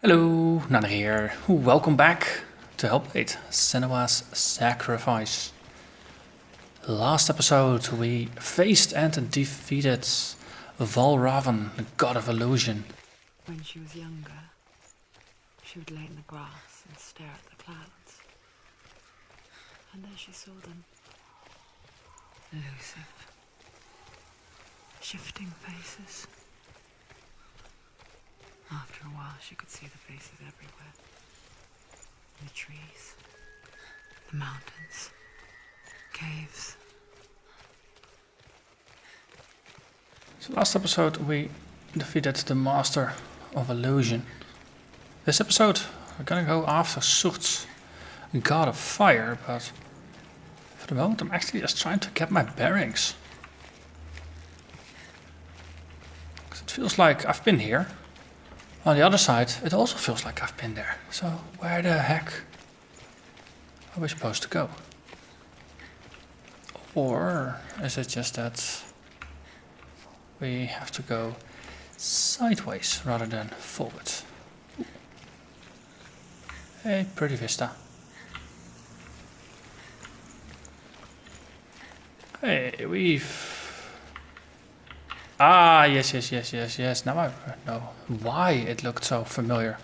Hello, Narnach here. Welcome back to Hellblade, Senua's Sacrifice. Last episode we faced and defeated Valravan, the god of illusion. When she was younger, she would lay in the grass and stare at the clouds. And there she saw them. Elusive, shifting faces. After a while, she could see the faces everywhere. The trees, the mountains, caves. So last episode we defeated the Master of Illusion. This episode we're gonna go after Surt, god of fire, but for the moment I'm actually just trying to get my bearings. 'Cause it feels like I've been here. On the other side, it also feels like I've been there. So where the heck are we supposed to go? Or is it just that we have to go sideways rather than forwards? Hey, pretty vista. Hey, we've... Ah, yes. Now I know why it looked so familiar.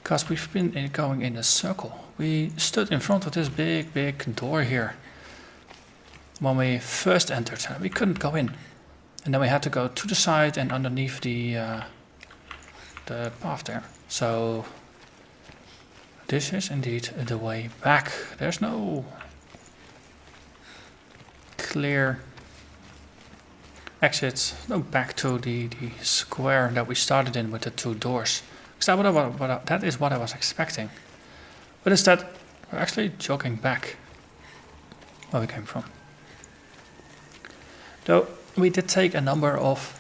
Because we've been going in a circle. We stood in front of this big door here when we first entered. We couldn't go in. And then we had to go to the side and underneath the path there. So this is indeed the way back. There's no clear exit, no, back to the square that we started in with the two doors. Because that is what I was expecting. But instead, we're actually jogging back where we came from. Though we did take a number of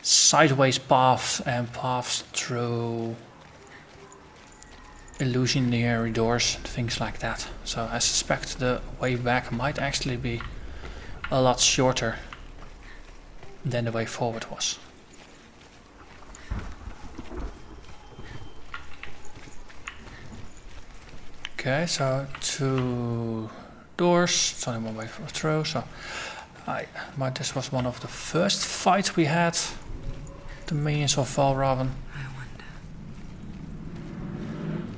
sideways paths and paths through illusionary doors and things like that. So I suspect the way back might actually be a lot shorter than the way forward was. Okay, so two doors, it's only one way through, so this was one of the first fights we had, the minions of Valravan. I wonder,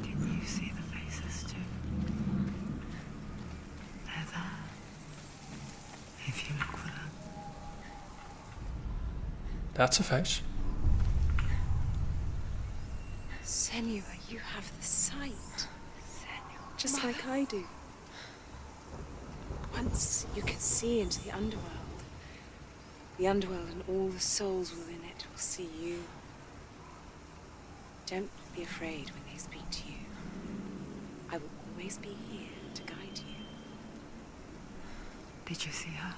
can you see the faces too? They're there, if you look for them. That's a face. Senua, you have the sight. Just like I do. Once you can see into the underworld. The underworld and all the souls within it will see you. Don't be afraid when they speak to you. I will always be here to guide you. Did you see her?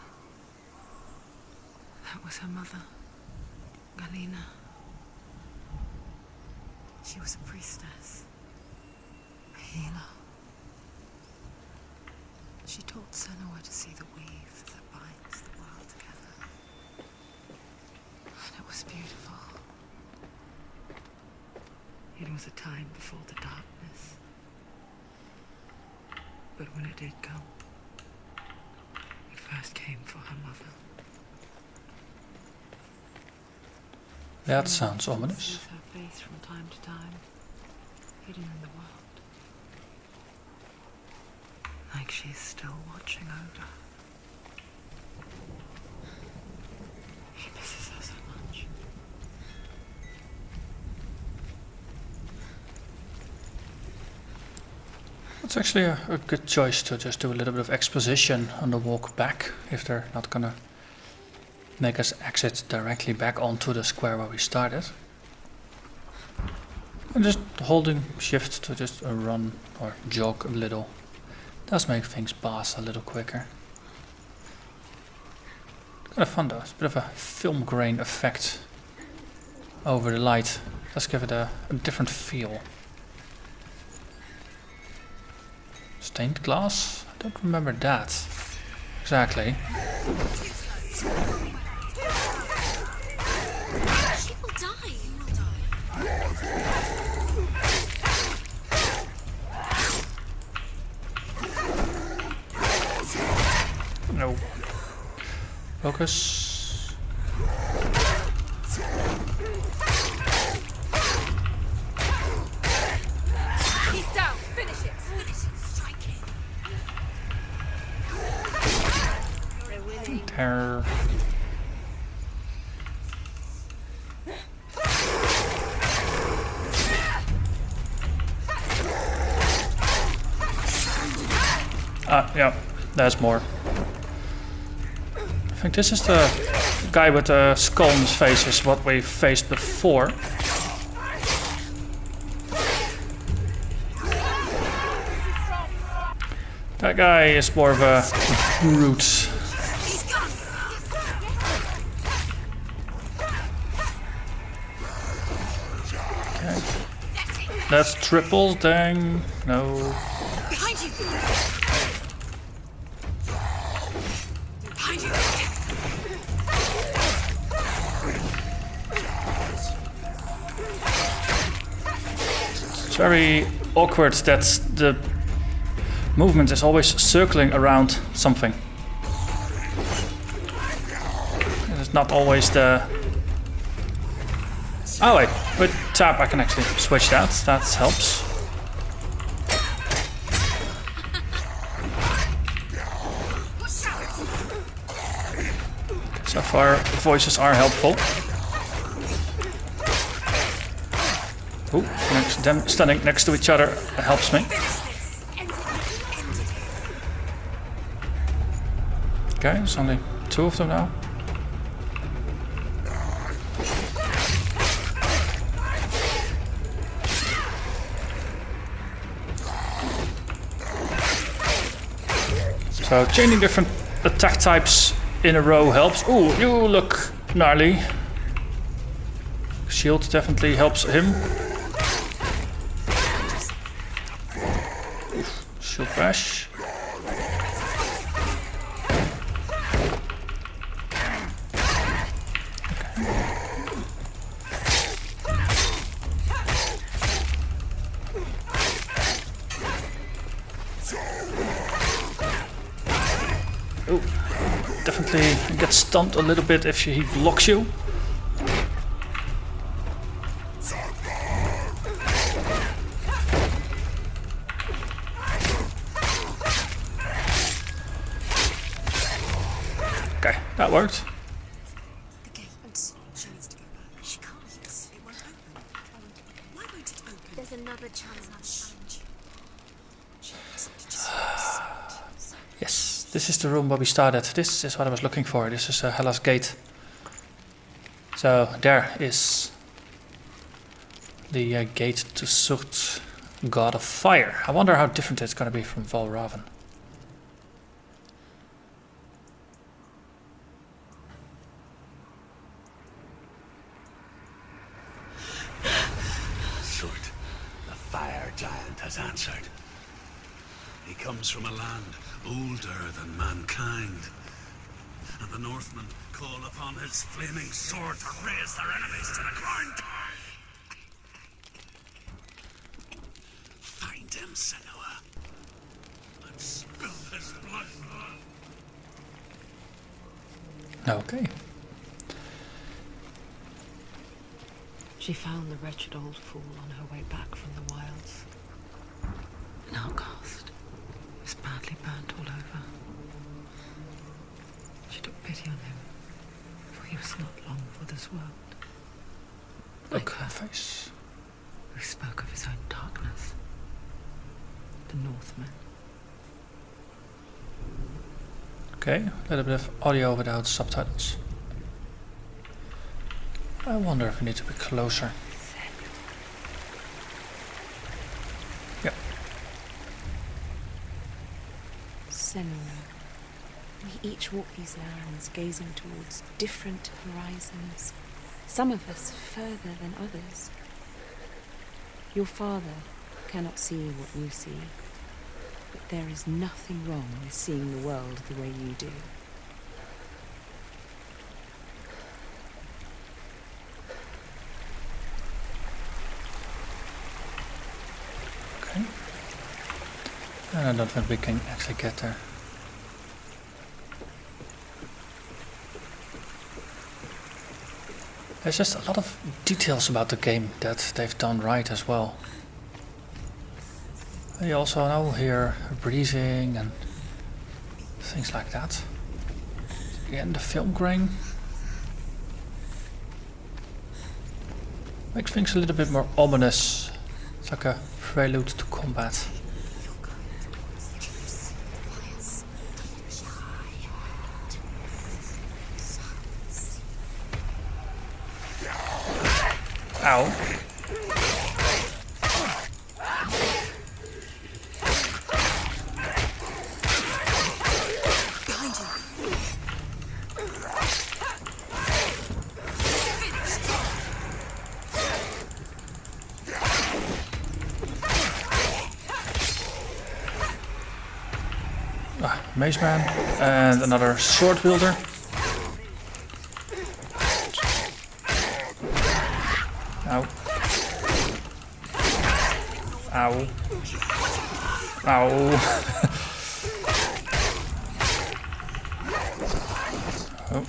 That was her mother, Galina. She was a priestess, a healer. She taught Senua to see the weave that binds the world together. And it was beautiful. It was a time before the darkness. But when it did come, it first came for her mother. That sounds ominous. Sees her face from time to time, hidden in the world. Like she's still watching over. She misses her so much. It's actually a good choice to just do a little bit of exposition on the walk back, if they're not gonna make us exit directly back onto the square where we started. And just holding shift to just run or jog a little does make things pass a little quicker. Kind of fun though, it's a bit of a film grain effect over the light. Let's give it a different feel. Stained glass? I don't remember that exactly. She will die. Focus. He's down. Finish it. Strike him. They're winning. There. Yeah, there's more. I think this is the guy with the skull on his face, is what we faced before. That guy is more of a brute. Okay. That's triple, dang. No. Behind you. Behind you. It's very awkward that the movement is always circling around something. It's not always the... Oh wait, with tap I can actually switch that. That helps. So far, voices are helpful. Ooh, them standing next to each other helps me. Okay, there's only 2 of them now. So changing different attack types in a row helps. Ooh, you look gnarly. Shield definitely helps him. Shield bash. Oh, definitely get stunned a little bit if he blocks you. Okay, that worked. The gate. She needs to go back. She can't. It won't open. Why won't it open? There's another challenge. Yes, this is the room where we started. This is what I was looking for. This is Hellas Gate. So there is the gate to Surt, god of fire. I wonder how different it's going to be from Valravan. Surt, the fire giant has answered. He comes from a land older than mankind, and the Northmen call upon his flaming sword to raise their enemies to the ground. Find him, Senua, and spill his blood. Okay. She found the wretched old fool on her way back from the wilds. An outcast. Was badly burnt all over. She took pity on him, for he was not long for this world. Look at her face. Who spoke of his own darkness. The Northmen. Okay, a little bit of audio without subtitles. I wonder if we need to be closer. Yep. Senua. We each walk these lands, gazing towards different horizons. Some of us further than others. Your father cannot see what you see, but there is nothing wrong with seeing the world the way you do. Okay. And I don't think we can actually get there. There's just a lot of details about the game that they've done right as well. You also know here breathing and things like that. Again, the film grain makes things a little bit more ominous. It's like a prelude to combat. Ow. Mace man and another sword wielder. Ow. Ow. Ow. Oh. Oh.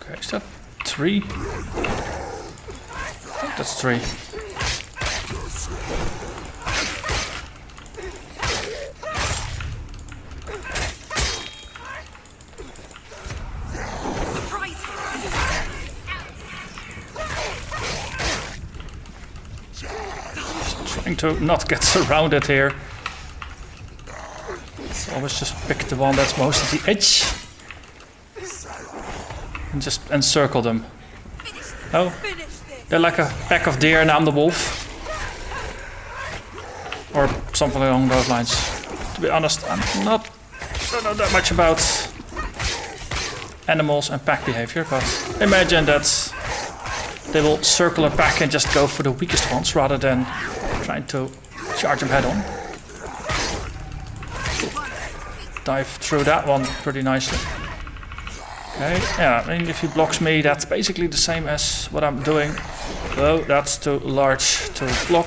Okay, is that 3? I think that's 3. Just trying to not get surrounded here. Always just pick the one that's most at the edge and just encircle them. Oh, they're like a pack of deer and I'm the wolf. Or something along those lines. To be honest, I don't know that much about animals and pack behavior, but imagine that they will circle a pack and just go for the weakest ones rather than trying to charge them head on. Dive through that one pretty nicely. Okay, yeah, I mean if he blocks me that's basically the same as what I'm doing. Though that's too large to block.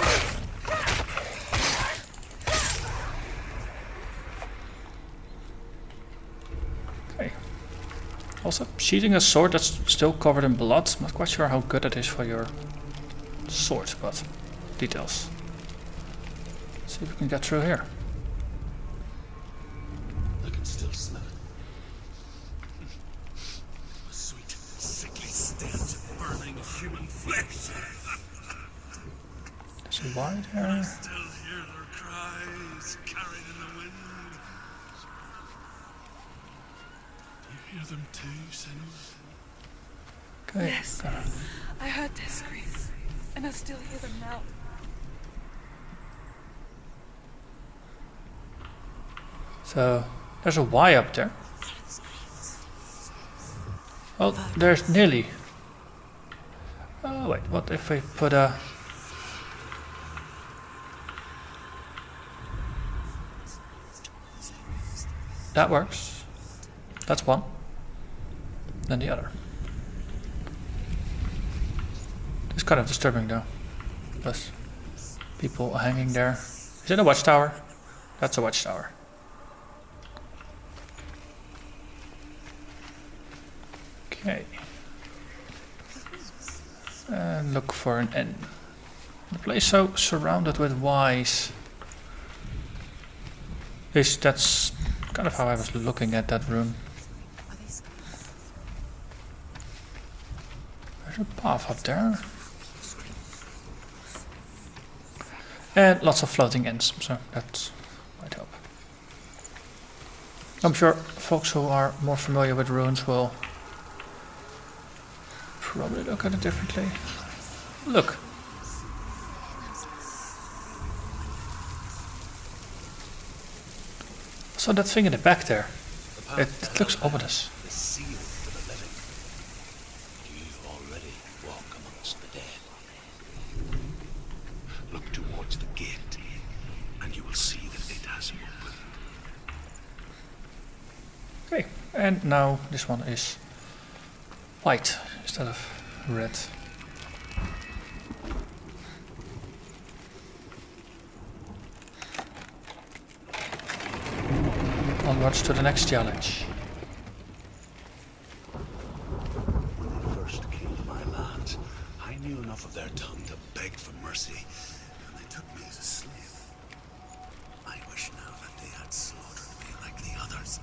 Okay. Also, sheathing a sword that's still covered in blood. I'm not quite sure how good it is for your sword, but details. Let's see if we can get through here. There's a wide area. I still hear their cries carried in the wind. Do you hear them too, Senua? Okay. Yes, I heard their screams, and I still hear them now. So there's a Y up there. Well, there's nearly. Oh wait, what if we put a... That works. That's one. Then the other. It's kind of disturbing though. Plus people hanging there. Is it a watchtower? That's a watchtower. Okay. And look for an N. The place so surrounded with Ys. That's kind of how I was looking at that room. There's a path up there. And lots of floating ends, so that might help. I'm sure folks who are more familiar with runes will probably look at it differently. Look. So that thing in the back there, it looks ominous. The seal for the living. You already walk amongst the dead. Look towards the gate, and you will see that it has opened. Okay, and now this one is white instead of red. Onwards to the next challenge. When they first came to my lands, I knew enough of their tongue to beg for mercy, and they took me as a slave. I wish now that they had slaughtered me like the others.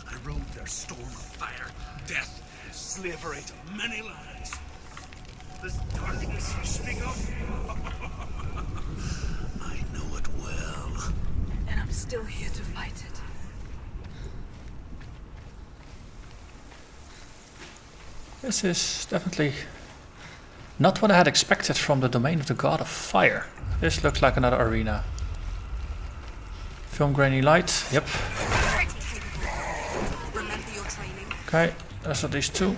I rode their storm of fire, death, slavery to many lands. This darkness you speak of, I know it well. And I'm still here to fight it. This is definitely not what I had expected from the domain of the god of fire. This looks like another arena. Film grainy light, yep. Okay, there's at least two.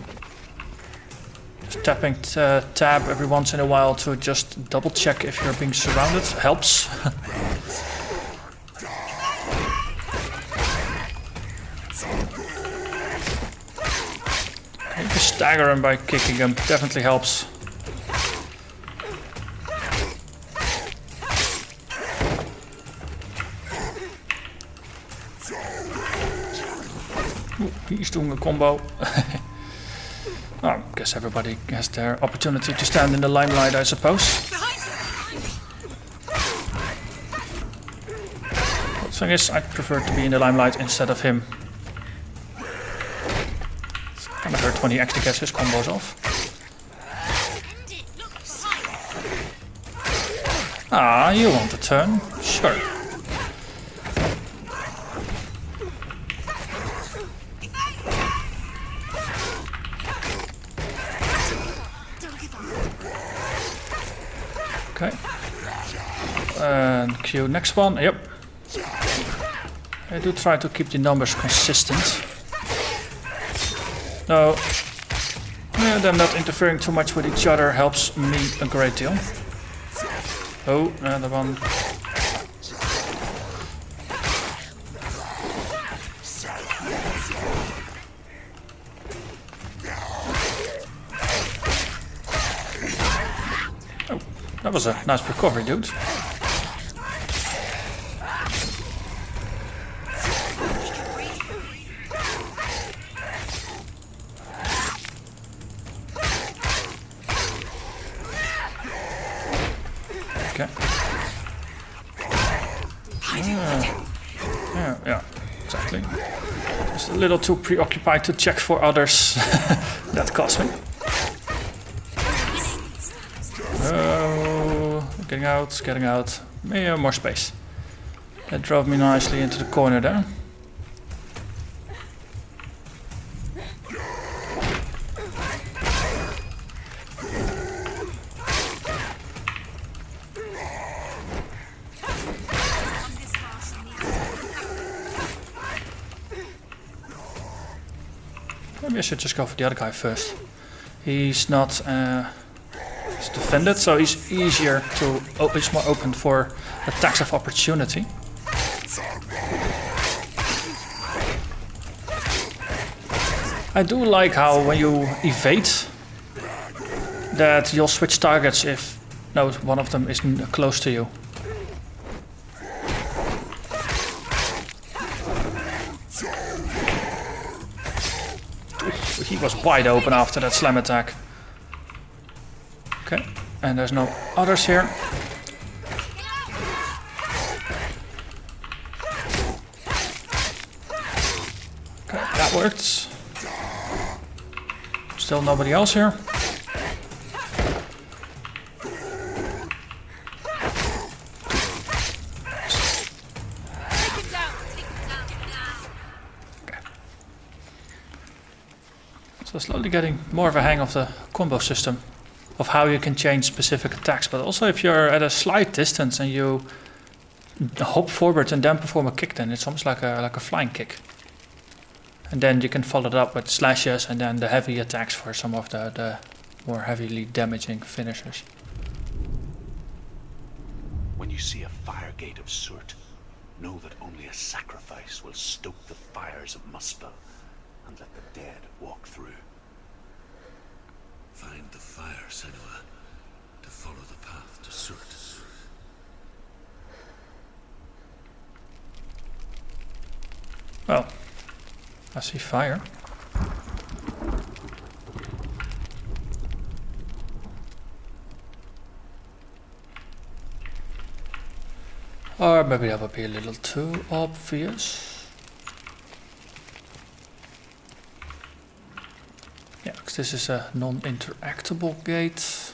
Just tapping tab every once in a while to just double check if you're being surrounded helps. You can stagger him by kicking him, definitely helps. Ooh, he's doing a combo. Oh, I guess everybody has their opportunity to stand in the limelight, I suppose. The thing is, I prefer to be in the limelight instead of him. It's kind of hurt when he actually gets his combos off. Ah, you want a turn? Sure. Okay. And Q next one, yep. I do try to keep the numbers consistent. No, yeah, them not interfering too much with each other helps me a great deal. Oh, another one. Oh, that was a nice recovery, dude. Okay. Yeah, exactly. Just a little too preoccupied to check for others. That cost me. Oh, getting out. Yeah, more space. That drove me nicely into the corner there. Maybe I should just go for the other guy first. He's not he's defended, so he's easier to. Oh, he's more open for attacks of opportunity. I do like how when you evade, that you'll switch targets if no one of them is close to you. He was wide open after that slam attack. Okay, and there's no others here. Okay, that worked. Still nobody else here. So slowly getting more of a hang of the combo system, of how you can change specific attacks, but also if you're at a slight distance and you hop forward and then perform a kick, then it's almost like a flying kick. And then you can follow it up with slashes and then the heavy attacks for some of the more heavily damaging finishers. When you see a fire gate of Surt, know that only a sacrifice will stoke the fires of Muspel and let the dead walk through. Find the fire, Senua, to follow the path to Surt. Well, I see fire. Or maybe that would be a little too obvious. Yeah, because this is a non-interactable gate.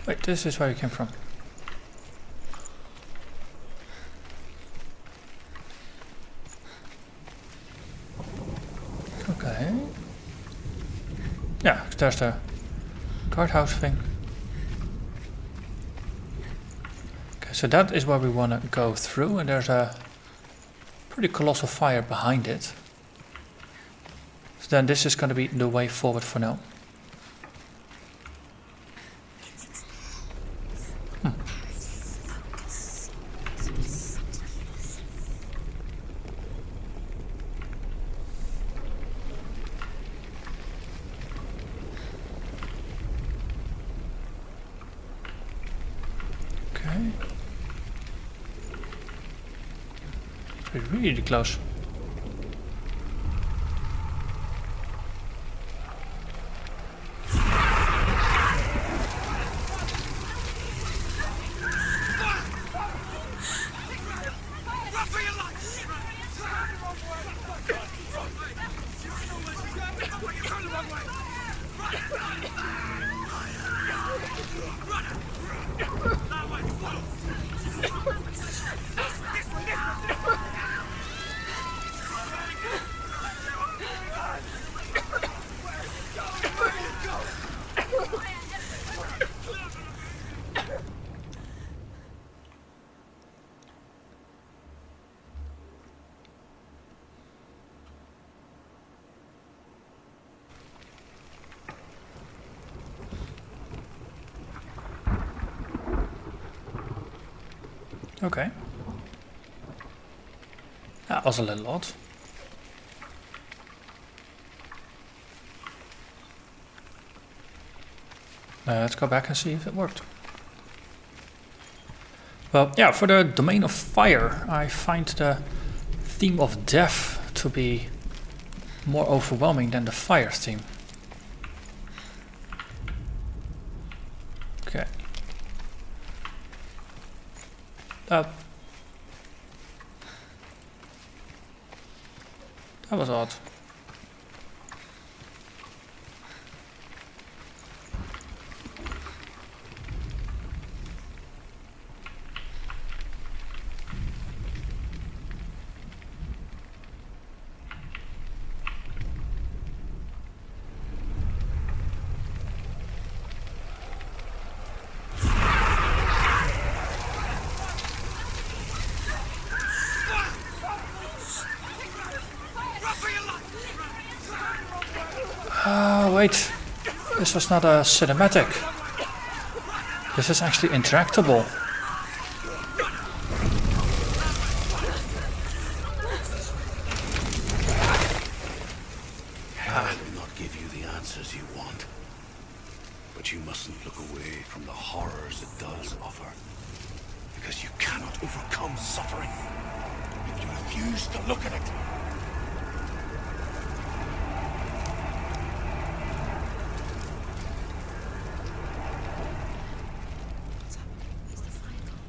Wait, this is where you came from. Okay. Yeah, there's the guardhouse thing. Okay, so that is where we want to go through, and there's a pretty colossal fire behind it. So then this is going to be the way forward for now. We're really close. Okay. That was a little odd. Let's go back and see if it worked. Well, yeah, for the domain of fire, I find the theme of death to be more overwhelming than the fire theme. Okay. That was odd. Wait, this was not a cinematic. This is actually interactable. Hell will not give you the answers you want. But you mustn't look away from the horrors it does offer. Because you cannot overcome suffering if you refuse to look at it.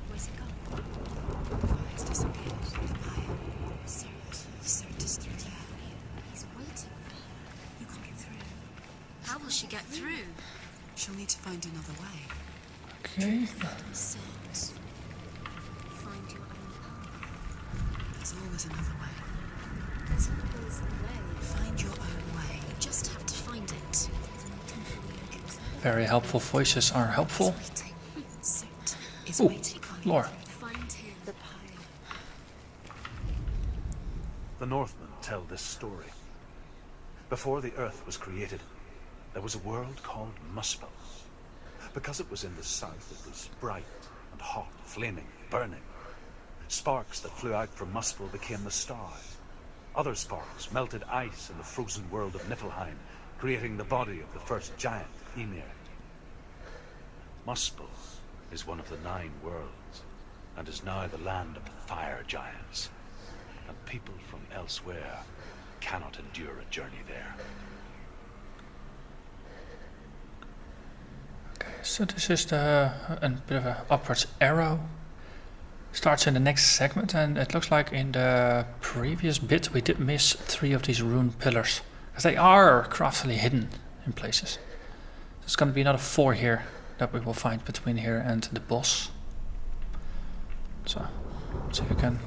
Where's it gone? The fire's disappeared. The fire. So will she get through? She'll need to find another way. Okay. Surt. Find your own path. There's always another way. There's always a way. Find your own way. You just have to find it. Very helpful voices are helpful. Surt is Ooh, waiting for you. lore. Find him. The pyre. The Northmen tell this story. Before the earth was created, there was a world called Muspel. Because it was in the south, it was bright and hot, flaming, burning. Sparks that flew out from Muspel became the stars. Other sparks melted ice in the frozen world of Niflheim, creating the body of the first giant, Ymir. Muspel is one of the 9 worlds, and is now the land of the fire giants. And people from elsewhere cannot endure a journey there. Okay, so this is a bit of an upwards arrow. Starts in the next segment, and it looks like in the previous bit we did miss 3 of these rune pillars, as they are craftily hidden in places. There's going to be another 4 here that we will find between here and the boss. So, let's see if we can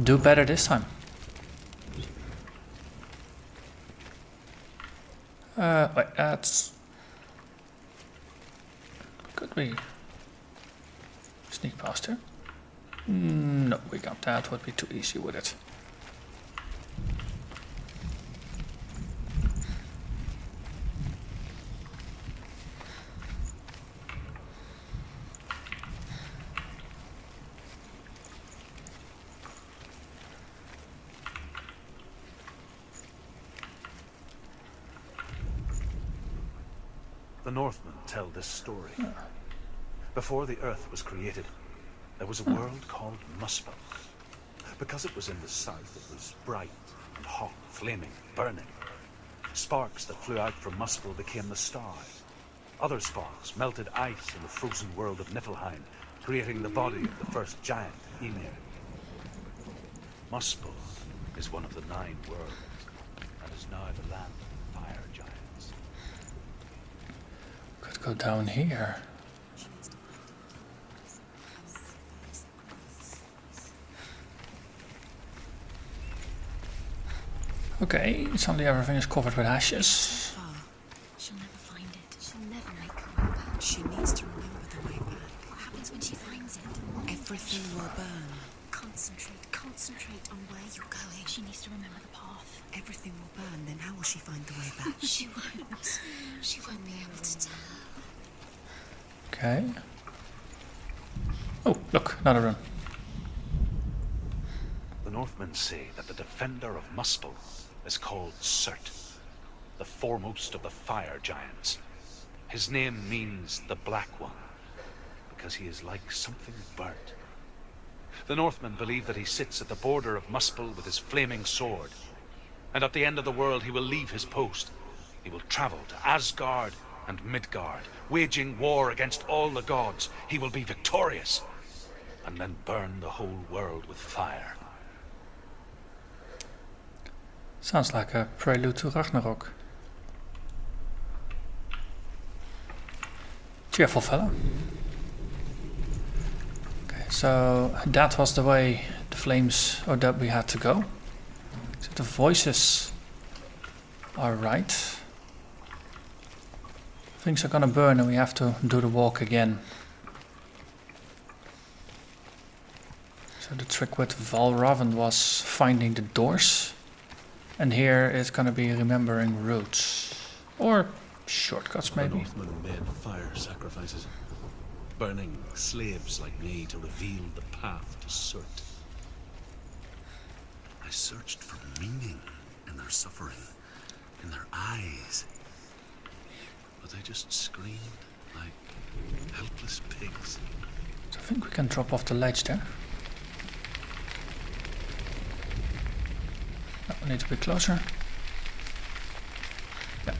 do better this time. Wait, that's... Could we sneak past here? No, we got that. Would be too easy with it. The Northmen tell this story. Before the earth was created, there was a world called Muspel. Because it was in the south, it was bright and hot, flaming, burning. Sparks that flew out from Muspel became the stars. Other sparks melted ice in the frozen world of Niflheim, creating the body of the first giant, Ymir. Muspel is one of the 9 worlds, and is now the land of fire giants. Could go down here. Okay, suddenly everything is covered with ashes. Far. She'll never find it. She'll never make her way back. She needs to remember the way back. What happens when she finds it? Everything will burn. Concentrate on where you're going. She needs to remember the path. Everything will burn, then how will she find the way back? She won't. She won't be able to tell. Okay. Oh, look, another rune. The Northmen say that the defender of Muspel is called Surt, the foremost of the fire giants. His name means the Black One, because he is like something burnt. The Northmen believe that he sits at the border of Muspel with his flaming sword, and at the end of the world he will leave his post. He will travel to Asgard and Midgard, waging war against all the gods. He will be victorious, and then burn the whole world with fire. Sounds like a prelude to Ragnarok. Cheerful fellow. Okay, so that was the way the flames, or that we had to go. So the voices are right. Things are gonna burn and we have to do the walk again. So the trick with Valravn was finding the doors. And here it's gonna be remembering routes. Or shortcuts maybe. The Northmen made fire sacrifices, burning slaves like me to reveal the path to Surt. I searched for meaning in their suffering, in their eyes. But they just screamed like helpless pigs. So I think we can drop off the ledge there. No, we need to be closer. Yeah.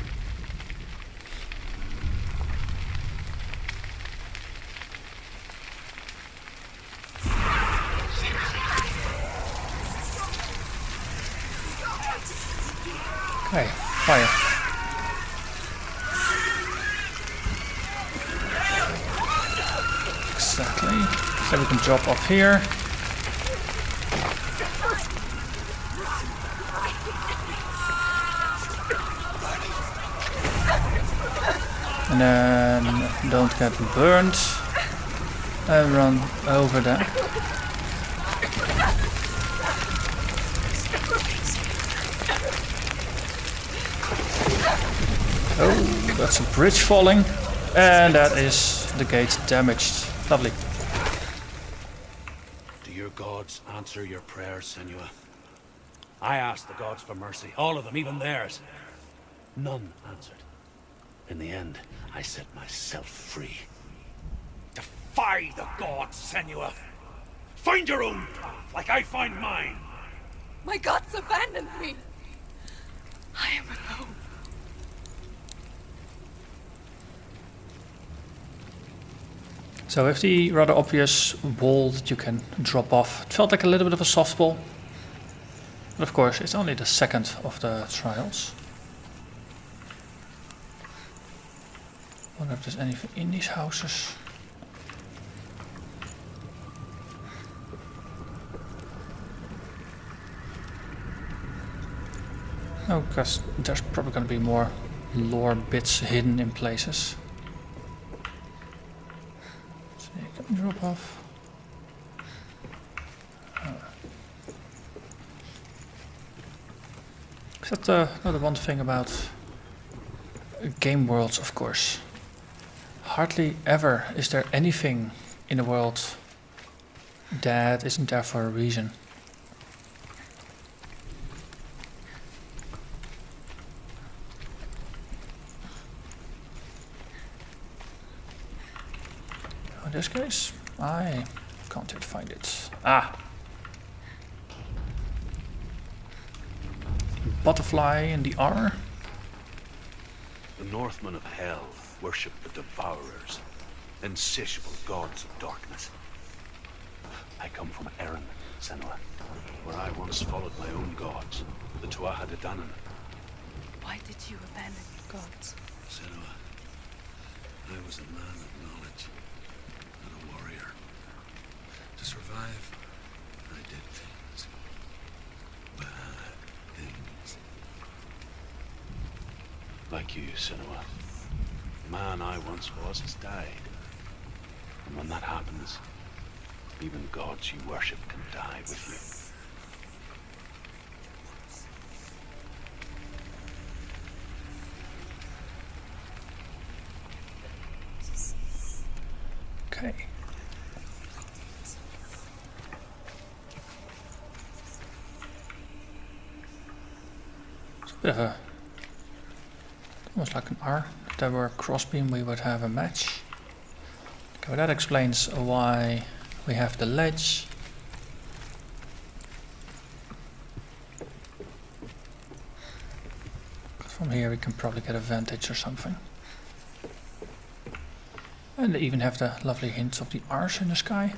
Okay, fire. So we can drop off here. And then don't get burned. And run over there. Oh, that's a bridge falling. And that is the gate damaged. Lovely. Do your gods answer your prayers, Senua? I asked the gods for mercy, all of them, even theirs. None answered. In the end, I set myself free. Defy the gods, Senua! Find your own path, like I find mine! My gods abandoned me. I am alone. So with the rather obvious wall that you can drop off, it felt like a little bit of a softball. But of course, it's only the second of the trials. Wonder if there's anything in these houses. Oh, because there's probably going to be more lore bits hidden in places. So you can drop off. Is that another one thing about game worlds, of course? Hardly ever is there anything in the world that isn't there for a reason. In this case, I can't yet find it. Ah! Butterfly in the R. The Northmen of Hell worship the Devourers, insatiable gods of darkness. I come from Erin, Senua, where I once followed my own gods, the Tuatha De Danann. Why did you abandon your gods? Senua, I was a man of knowledge, and a warrior. To survive, I did things. Bad things. Like you, Senua. The man I once was has died. And when that happens, even gods you worship can die with you. Okay. It's a bit of a... almost like an R. If there were a crossbeam, we would have a match. Okay, well, that explains why we have the ledge. From here we can probably get a vantage or something. And they even have the lovely hints of the R's in the sky.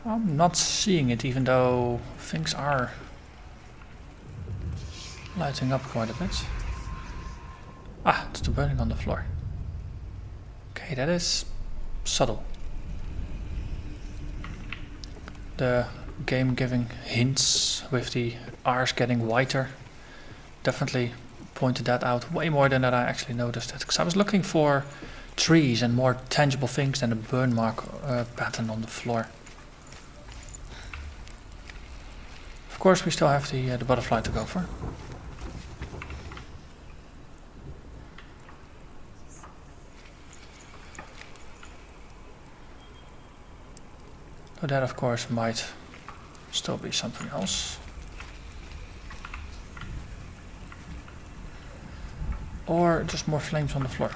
I'm not seeing it, even though things are lighting up quite a bit. Ah, it's the burning on the floor. Okay, that is subtle. The game giving hints with the R's getting whiter definitely pointed that out way more than that I actually noticed it. Because I was looking for trees and more tangible things than a burn mark pattern on the floor. Of course, we still have the butterfly to go for. So that, of course, might still be something else. Or just more flames on the floor.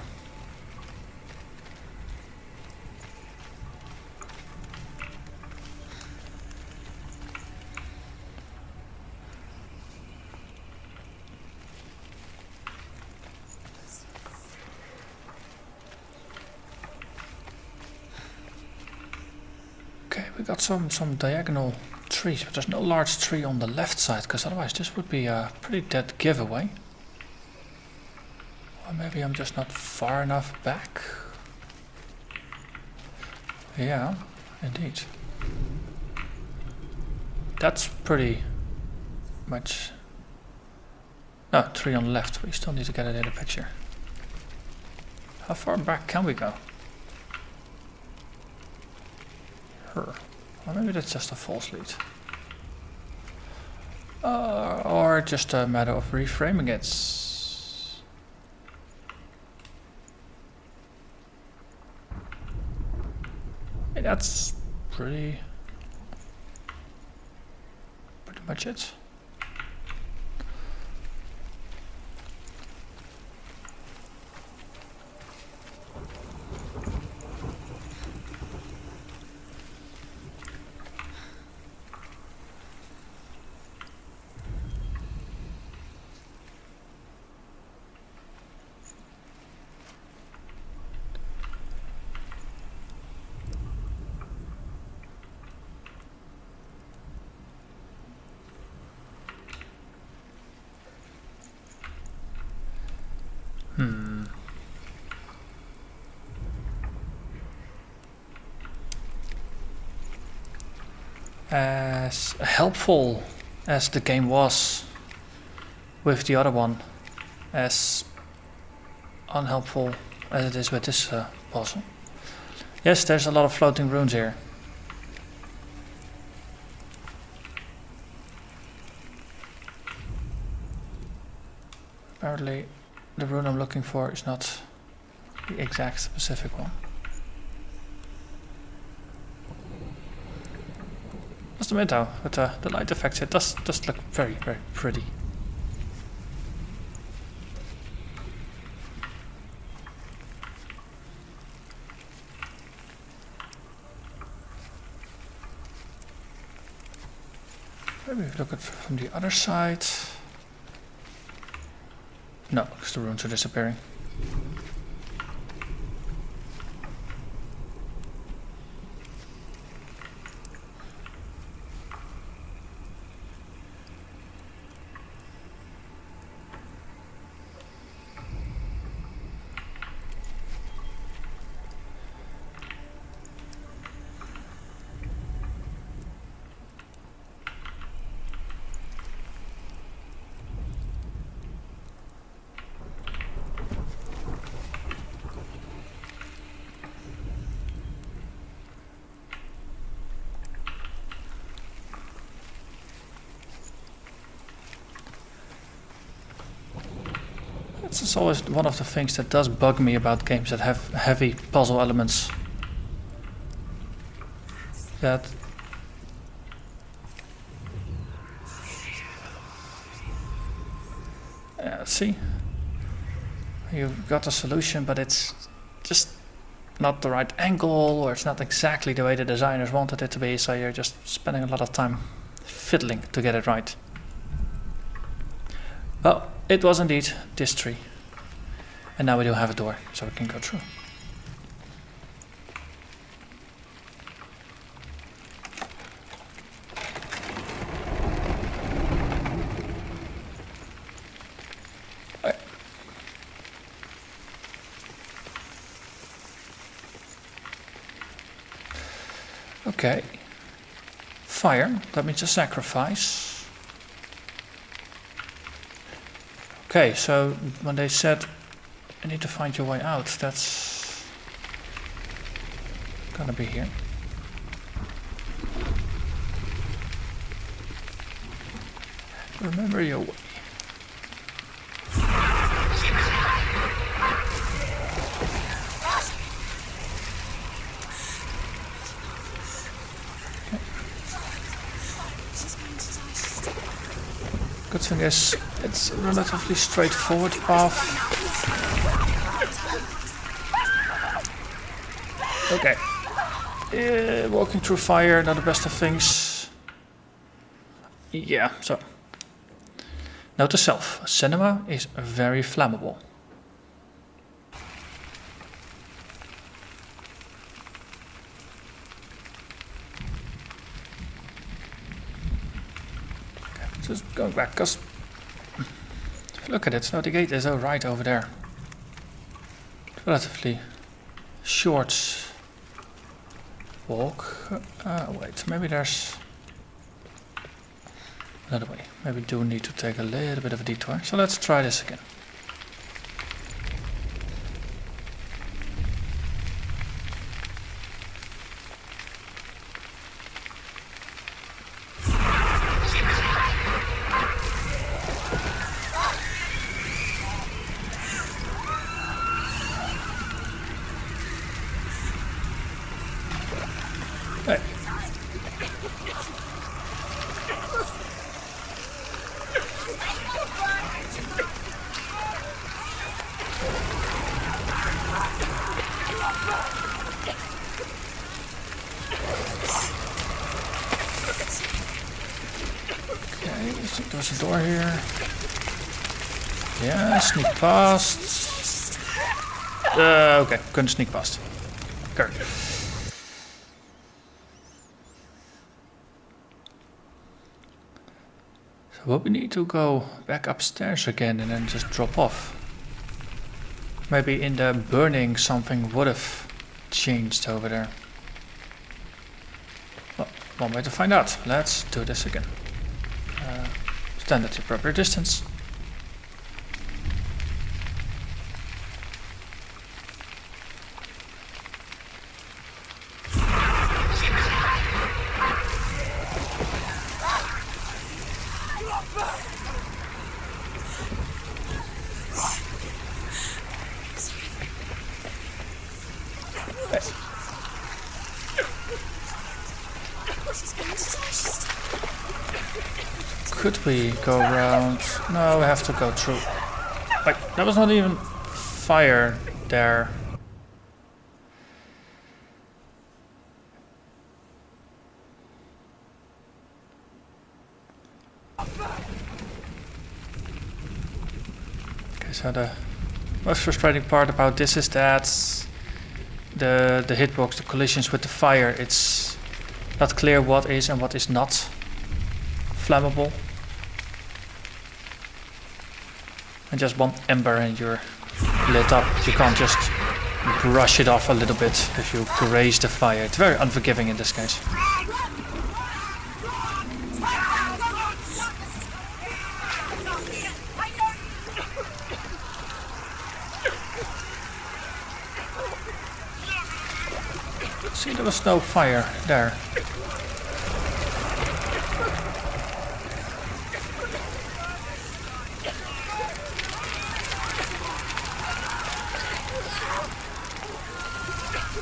we got some diagonal trees, but there's no large tree on the left side, because otherwise this would be a pretty dead giveaway. Or maybe I'm just not far enough back. Yeah, indeed. That's pretty much... Oh, tree on the left. We still need to get it in the picture. How far back can we go? Or maybe that's just a false lead. Or just a matter of reframing it. Hey, that's pretty much it. As helpful as the game was with the other one, as unhelpful as it is with this puzzle. Yes, there's a lot of floating runes here. Apparently the rune I'm looking for is not the exact specific one. Must admit though, with the light effects it does look very, very pretty. Maybe look at it from the other side. No, because the runes are disappearing. It's always one of the things that does bug me about games that have heavy puzzle elements. That see, you've got a solution, but it's just not the right angle, or it's not exactly the way the designers wanted it to be, so you're just spending a lot of time fiddling to get it right. Well, it was indeed this tree. And now we do have a door, so we can go through. Okay. Fire, that means a sacrifice. Okay, so when they said you need to find your way out, that's gonna be here. Remember your way. Good thing is, it's a relatively straightforward path. Okay. Walking through fire, not the best of things. Yeah, so. Note to self, Senua is very flammable. just going back, because look at it. No, the gate is right over there. Relatively short walk. Wait, maybe there's another way. Maybe we do need to take a little bit of a detour. So let's try this again. Hey. Okay, there's a door here. Yeah, sneak past. Okay, couldn't sneak past. Okay. Well, we need to go back upstairs again and then just drop off. Maybe in the burning something would have changed over there. Well, one way to find out. Let's do this again. Stand at the proper distance. Could we go around? No, we have to go through. Like, that was not even fire there. Okay, so the most frustrating part about this is that the hitbox, the collisions with the fire, it's not clear what is and what is not flammable. And just one ember and you're lit up. You can't just brush it off a little bit if you graze the fire. It's very unforgiving in this case. See, there was no fire there.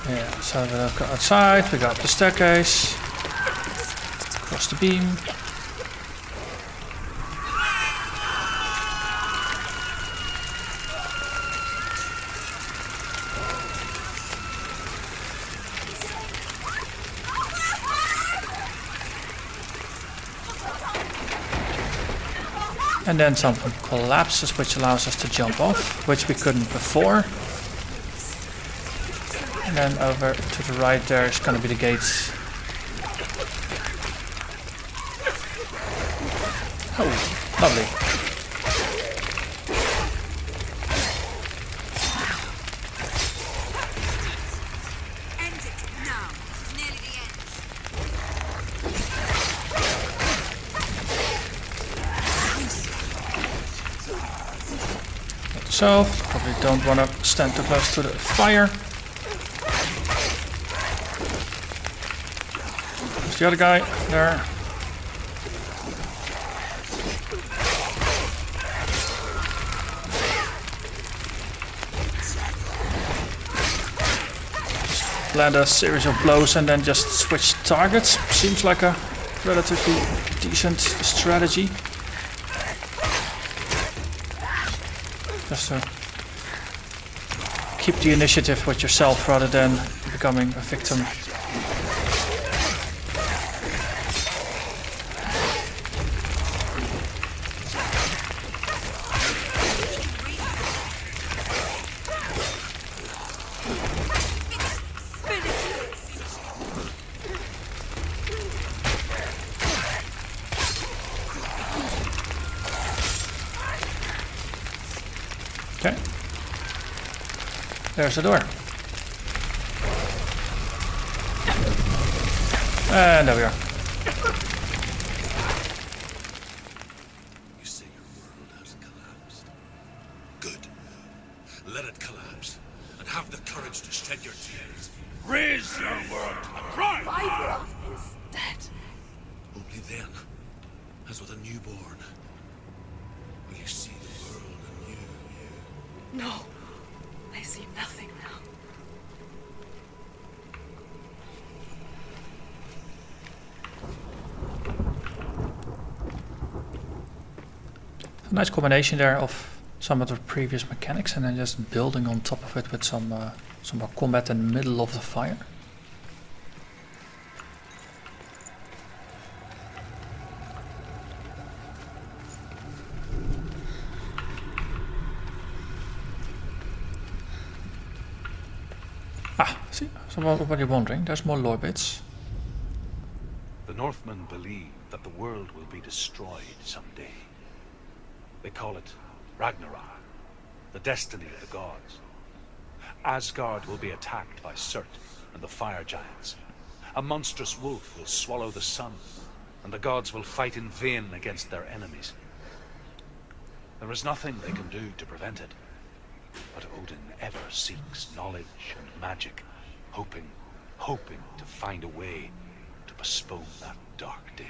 Yeah, so we go outside, we go up the staircase, across the beam. And then something collapses, which allows us to jump off, which we couldn't before. And then over to the right there is going to be the gates. Oh, lovely. End it now. This is nearly the end. Not yourself. Probably don't want to stand too close to the fire. There's the other guy there. Land a series of blows and then just switch targets. Seems like a relatively decent strategy. Just to keep the initiative with yourself rather than becoming a victim. Okay. There's the door. And there we are. You say your world has collapsed. Good. Let it collapse. And have the courage to shed your tears. Raise your world and cry! My world is dead. Only then, as with a newborn, will you see the world anew. No, I see nothing now. A nice combination there of some of the previous mechanics and then just building on top of it with some more combat in the middle of the fire. Ah, see, so what you're wondering, there's more lore bits. The Northmen believe that the world will be destroyed someday. They call it Ragnarok, the destiny of the gods. Asgard will be attacked by Surt and the fire giants. A monstrous wolf will swallow the sun, and the gods will fight in vain against their enemies. There is nothing they can do to prevent it, but Odin ever seeks knowledge and magic, hoping to find a way to postpone that dark day.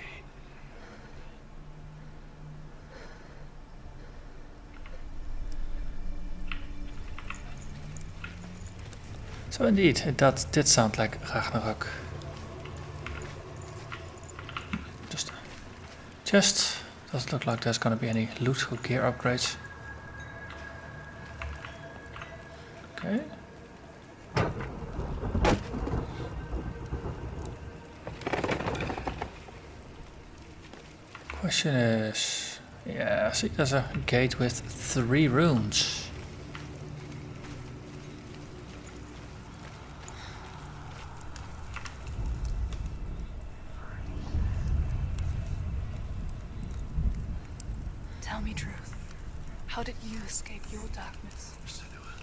So indeed, it did sound like Ragnarok. Just doesn't look like there's gonna be any loot or gear upgrades. Okay. Question is, yeah, see, there's a gate with 3 runes. Tell me truth. How did you escape your darkness? Senua,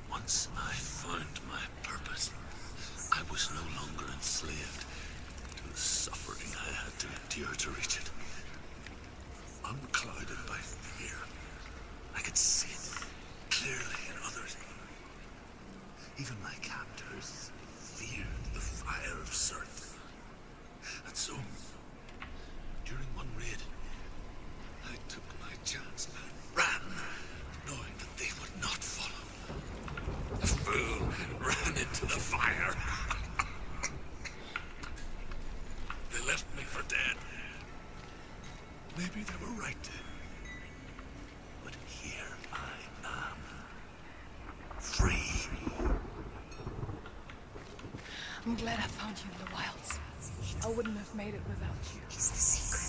once I found my purpose, I was no longer enslaved to the suffering I had to endure to reach it. Unclouded by fear, I could see it clearly in others. Even my captors feared the fire of Surt. And so, during one raid, I took my chance and ran, knowing that they would not follow. The fool ran into the fire. They left me for dead. Maybe they were right. But here I am. Free. I'm glad I found you in the wilds. I wouldn't have made it without you. It's the secret.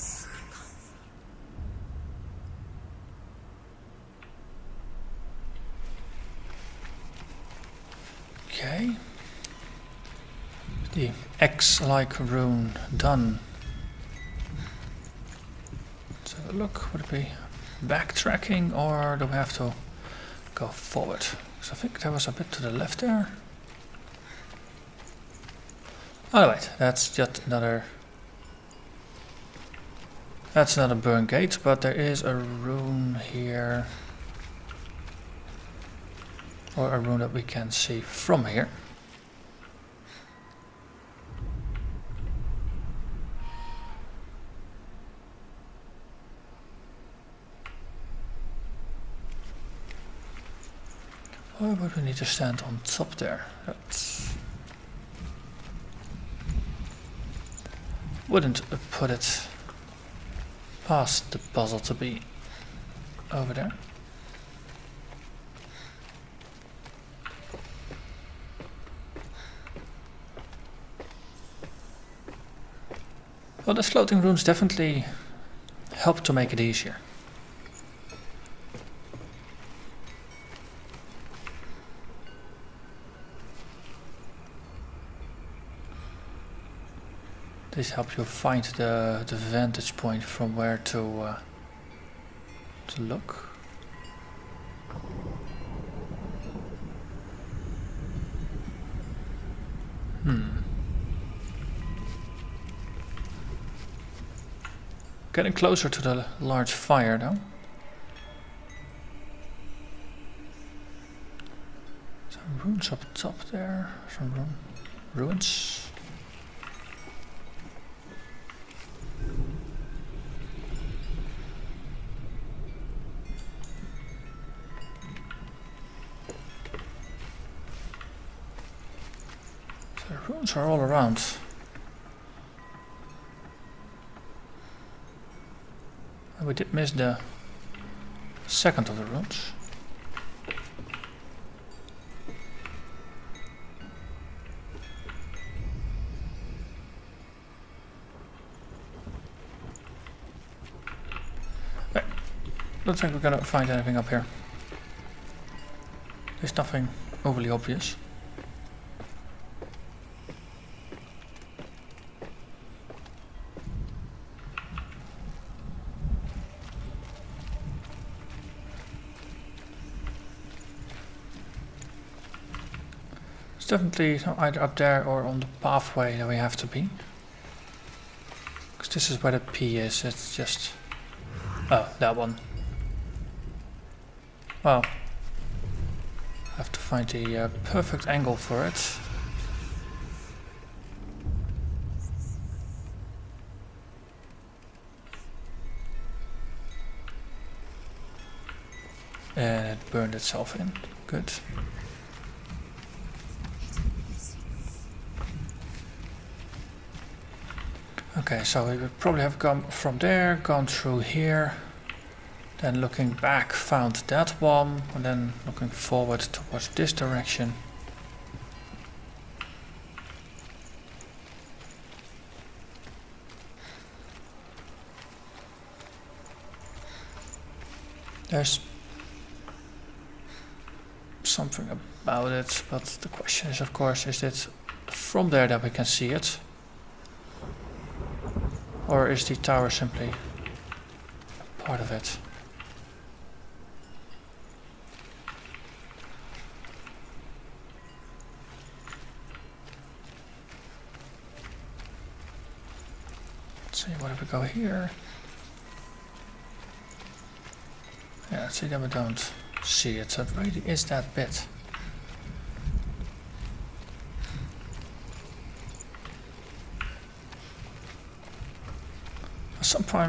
Okay. The X-like rune done. Let's have a look. Would it be backtracking or do we have to go forward? So I think there was a bit to the left there. Oh wait, that's just another. That's not a burn gate, but there is a rune here. Or a rune that we can see from here. Why would we need to stand on top there? That's... Wouldn't put it past the puzzle to be over there. Well, the floating runes definitely help to make it easier. This helps you find the vantage point from where to look. Getting closer to the large fire though. Some runes up top there. Some ruins. The runes are all around. And we did miss the second of the runes. Don't think we're gonna find anything up here. There's nothing overly obvious. It's definitely either up there or on the pathway that we have to be. Because this is where the P is, it's just... Oh, that one. Well, I have to find the perfect angle for it. And it burned itself in. Good. Okay, so we would probably have gone from there, gone through here, then looking back found that one, and then looking forward towards this direction. There's something about it, but the question is, of course, is it from there that we can see it? Or is the tower simply part of it? Let's see, what if we go here? Yeah, let's see that we don't see it, so it really is that bit.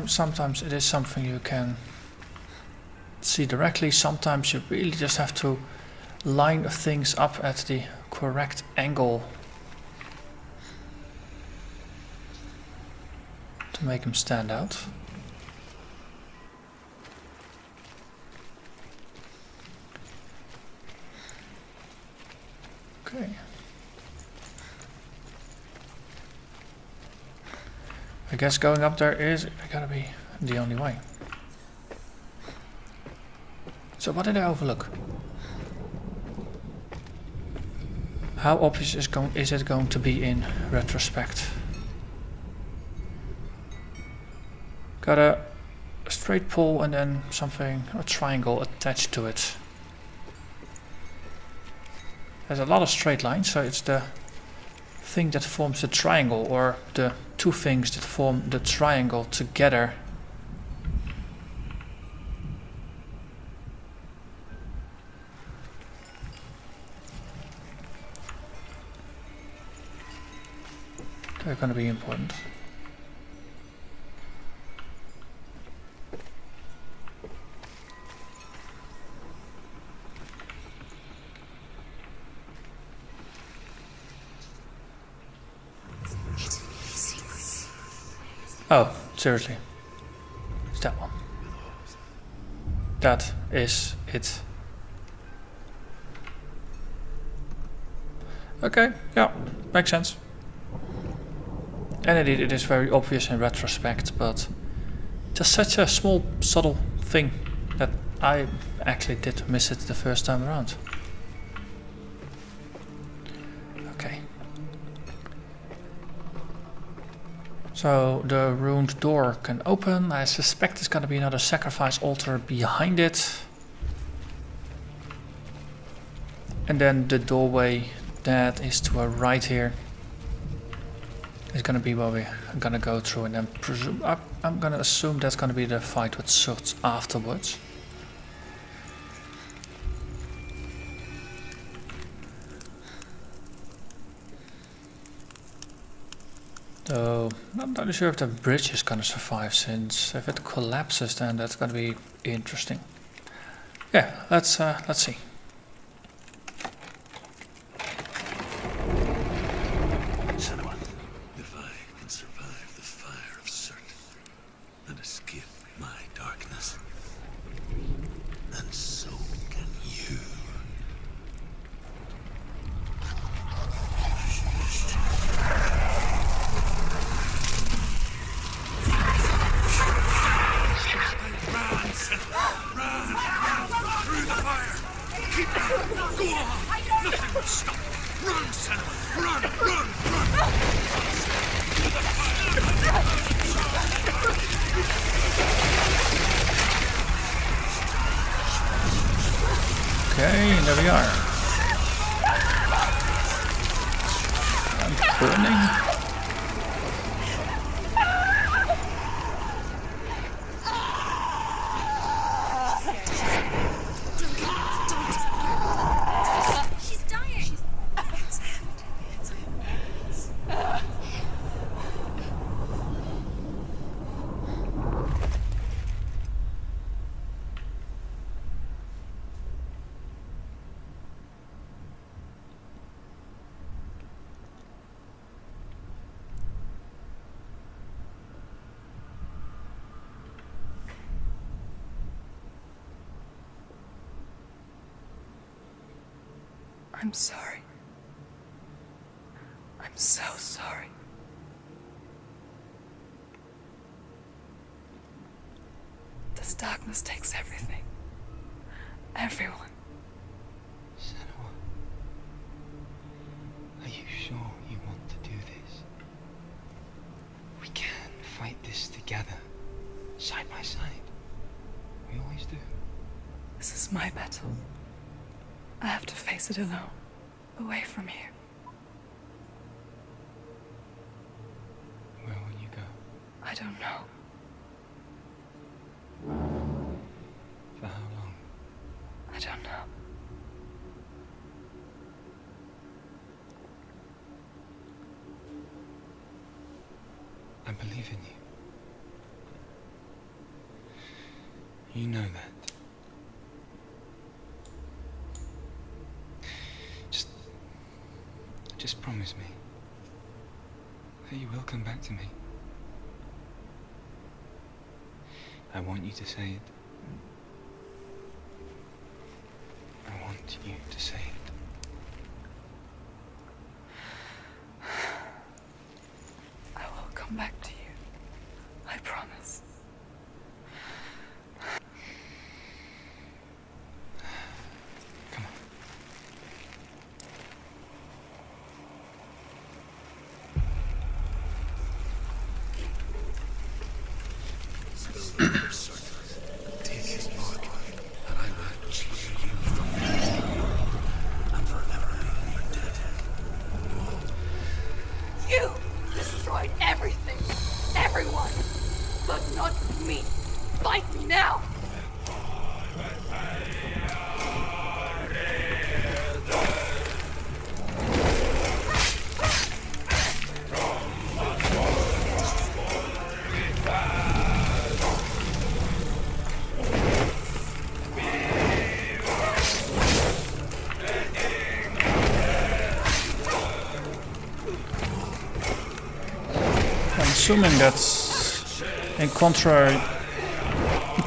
Sometimes it is something you can see directly, sometimes you really just have to line things up at the correct angle to make them stand out. Okay. I guess going up there is gotta be the only way. So what did I overlook? How obvious is it going to be in retrospect? Got a straight pole and then something, a triangle attached to it. There's a lot of straight lines, so it's the thing that forms the triangle, or the two things that form the triangle together. They're going to be important. Oh, seriously. It's that one. That is it. Okay, yeah, makes sense. And indeed, it is very obvious in retrospect, but just such a small, subtle thing that I actually did miss it the first time around. Okay. So the ruined door can open. I suspect there's gonna be another sacrifice altar behind it. And then the doorway that is to our right here is gonna be where we're gonna go through, and then I'm gonna assume that's gonna be the fight with Surt afterwards. Though not entirely sure if the bridge is gonna survive, since if it collapses, then that's gonna be interesting. Yeah, let's see. Senua, if I can survive the fire of Surt and escape my darkness, then so can you. Run, Senua! Run! Through the fire! Keep running! Go on! Nothing will stop! Run, Senua! Run! Run! Run! Okay, there we are. I'm burning. She's dying. I'm sorry. I'm so sorry. This darkness takes everything. Everyone. Senua, are you sure you want to do this? We can fight this together, side by side. We always do. This is my battle. I have to face it alone, away from here. Where will you go? I don't know. For how long? I don't know. I believe in you. You know that. Just promise me that you will come back to me. I want you to say it. I want you to say it. I will come back to you. I promise. Come on. Take his mark, and I will clear you from me, and forever be dead. You destroyed everything, everyone, but not me. Fight me now. Assuming that's in contrary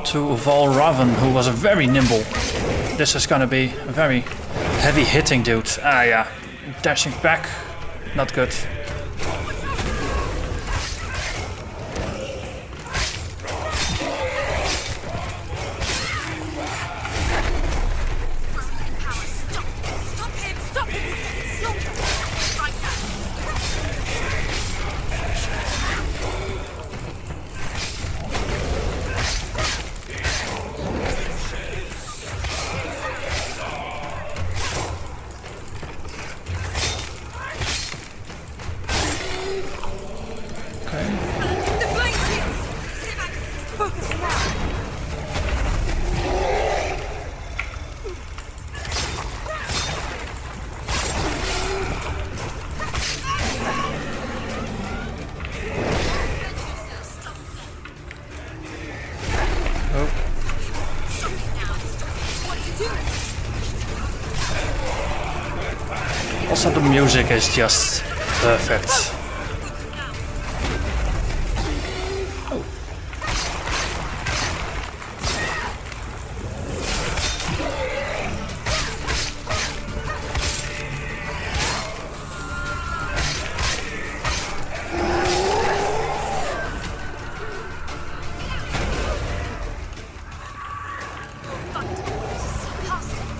to Valravan, who was a very nimble. This is gonna be a very heavy hitting dude. Ah yeah, dashing back, not good. Also, the music is just perfect.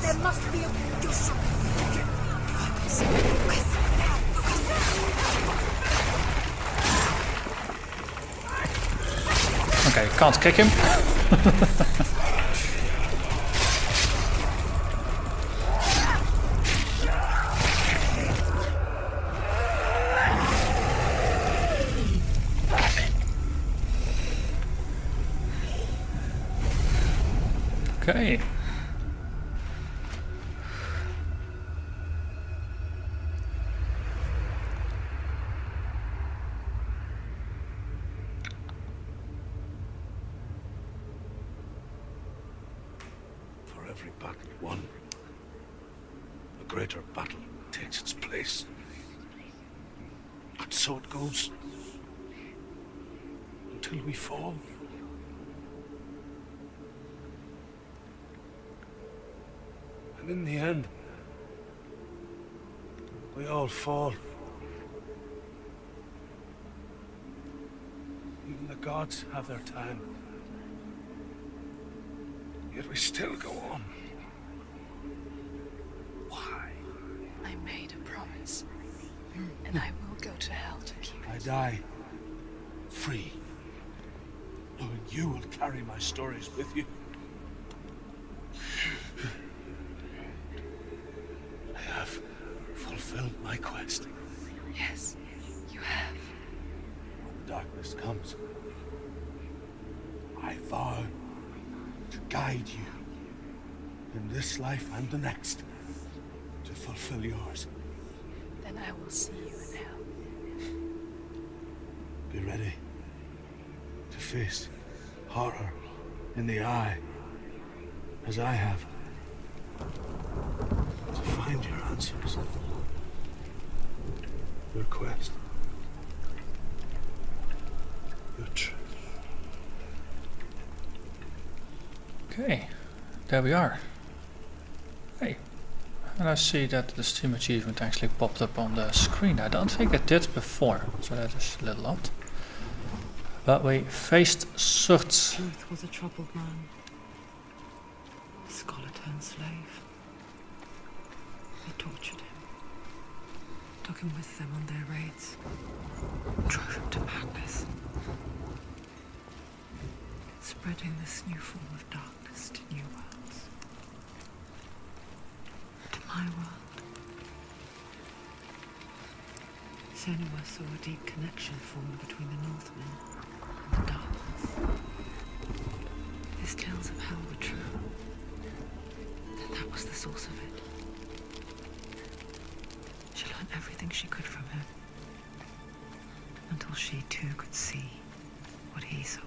There must be a... You're strong. Okay, can't kick him. Okay. For every battle won, a greater battle takes its place. And so it goes. Until we fall. And in the end, we all fall. Even the gods have their time. Yet we still go on. Why? I made a promise, and I will go to hell to keep I it. die free, knowing you will carry my stories with you. I have fulfilled my quest. Yes, you have. When darkness comes, I vow to guide you in this life and the next to fulfill yours. Then I will see you in hell. Be ready to face horror in the eye, as I have, to find your answers, your quest, your truth. Okay, there we are. Hey, and I see that the Steam achievement actually popped up on the screen. I don't think it did before, so that is a little odd. But we faced Surt. Truth was a troubled man. A scholar turned slave. They tortured him. Took him with them on their raids. Drove him to madness. Spreading this new form of darkness to new worlds. To my world. Senua saw a deep connection formed between the Northmen and the darkness. His tales of hell were true. That was the source of it. She learned everything she could from him. Until she too could see what he saw.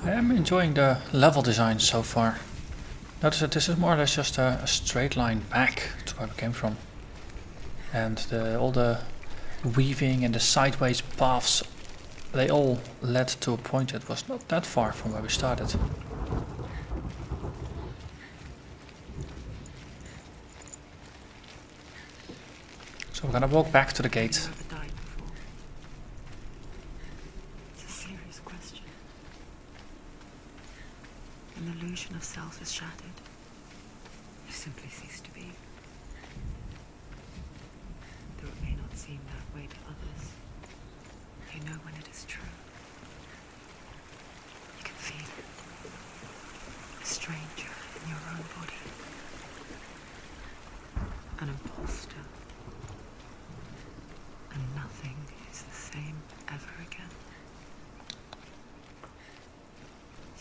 I am enjoying the level design so far. Notice that this is more or less just a straight line back to where we came from. And all the weaving and the sideways paths, they all led to a point that was not that far from where we started. So we're gonna walk back to the gate. Have you ever died before? It's a serious question. When the illusion of self is shattered, you simply cease to be. Though it may not seem that way to others, you know when it is true. You can feel it. A stranger in your own body. An imposter. And nothing is the same.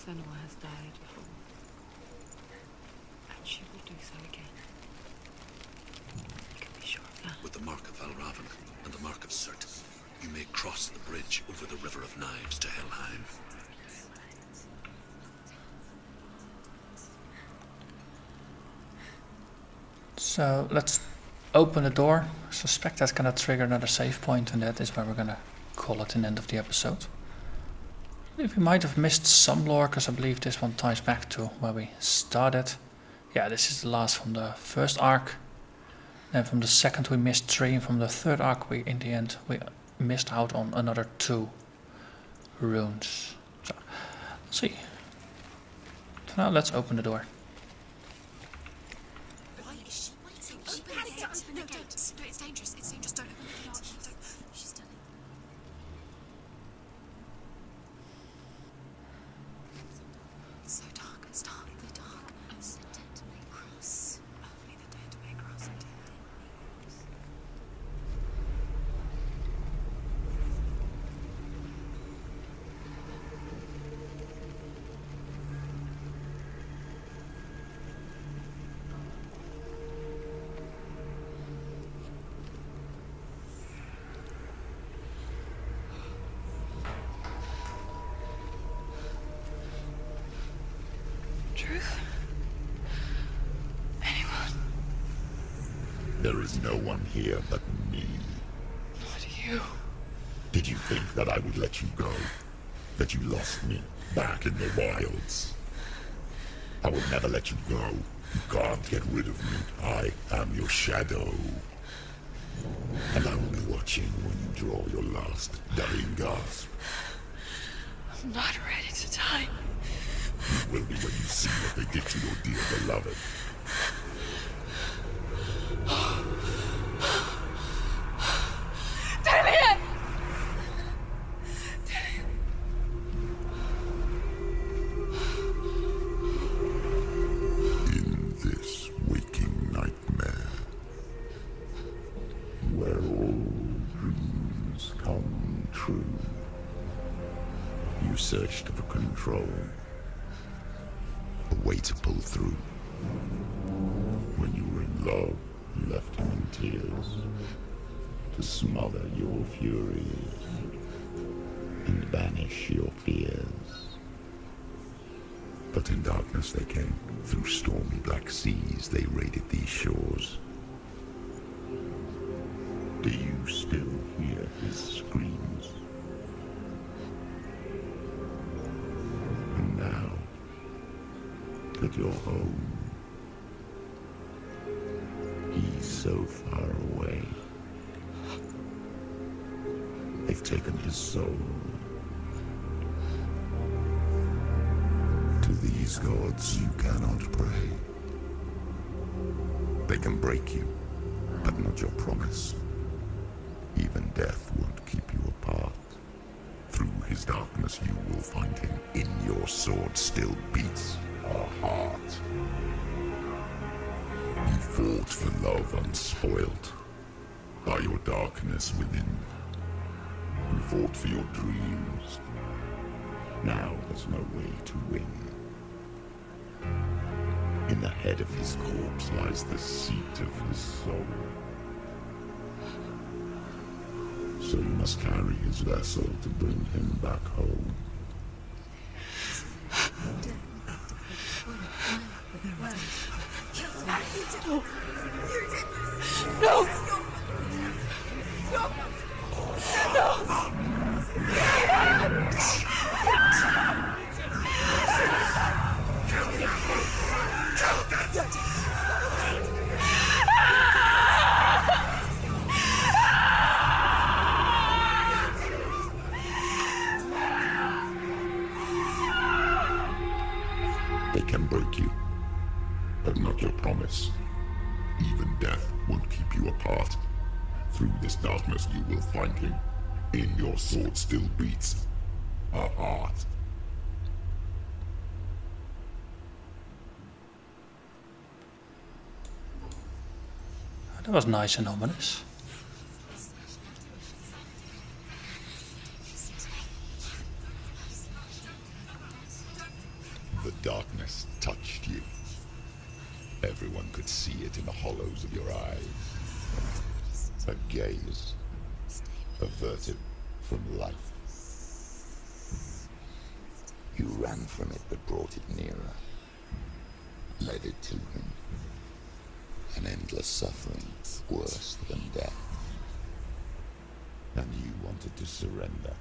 Senua has died before. And she will do so again. You can be sure of that. With the mark of Valravan and the mark of Surt, you may cross the bridge over the River of Knives to Helheim. So let's open the door. I suspect that's gonna trigger another save point, and that is where we're gonna call it an end of the episode. I believe we might have missed some lore, because I believe this one ties back to where we started. Yeah, this is the last from the first arc. Then from the second we missed 3, and from the third arc we, in the end, we missed out on another 2 runes. So, let's see. For now, let's open the door. Why is she waiting? She panicked to open the gate. No, it's dangerous. It's dangerous. Don't open the gate. She's done it. It's so dark. It's dark. The darkness. The dead may cross. Only the dead may cross into hell. Truth? Anyone? There is no one here but me. What are you? Did you think that I would let you go? That you lost me back in the wilds? I will never let you go. You can't get rid of me. I am your shadow. And I will be watching when you draw your last dying gasp. I'm not ready to die. You will be when you see what they did to your dear beloved. In this waking nightmare, where all dreams come true, you searched for control, a way to pull through. When you were in love, you left him in tears to smother your furies and banish your fears. But in darkness they came, through stormy black seas they raided these shores. Do you still hear his screams? And now that you're home, he's so far away. They've taken his soul. To these gods you cannot pray. They can break you, but not your promise. Even death won't keep you apart. Through his darkness you will find him. In your sword still beats a heart. You fought for love unspoilt by your darkness within. You fought for your dreams. Now there's no way to win. In the head of his corpse lies the seat of his soul. So you must carry his vessel to bring him back home. No! They can break you, but not your promise. Even death won't keep you apart. Through this darkness you will find him. In your sword still beats a heart. That was nice and ominous. darkness touched you. Everyone could see it in the hollows of your eyes. A gaze averted from life. You ran from it but brought it nearer. Led it to him. An endless suffering worse than death. And you wanted to surrender,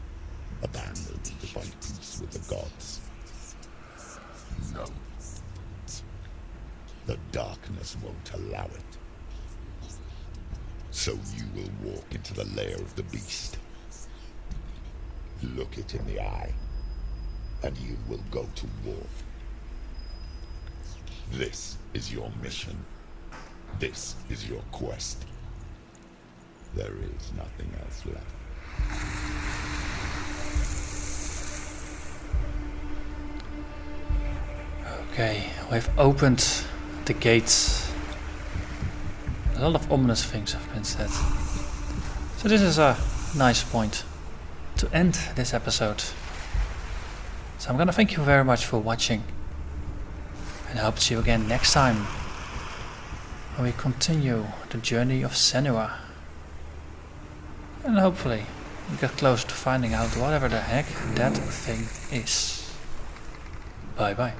abandon to find peace with the gods. No. The darkness won't allow it. So you will walk into the lair of the beast. Look it in the eye, and you will go to war. This is your mission. This is your quest. There is nothing else left. Okay, we've opened the gates. A lot of ominous things have been said. So this is a nice point to end this episode. So I'm gonna thank you very much for watching. And I hope to see you again next time when we continue the journey of Senua. And hopefully we get closer to finding out whatever the heck that thing is. Bye bye.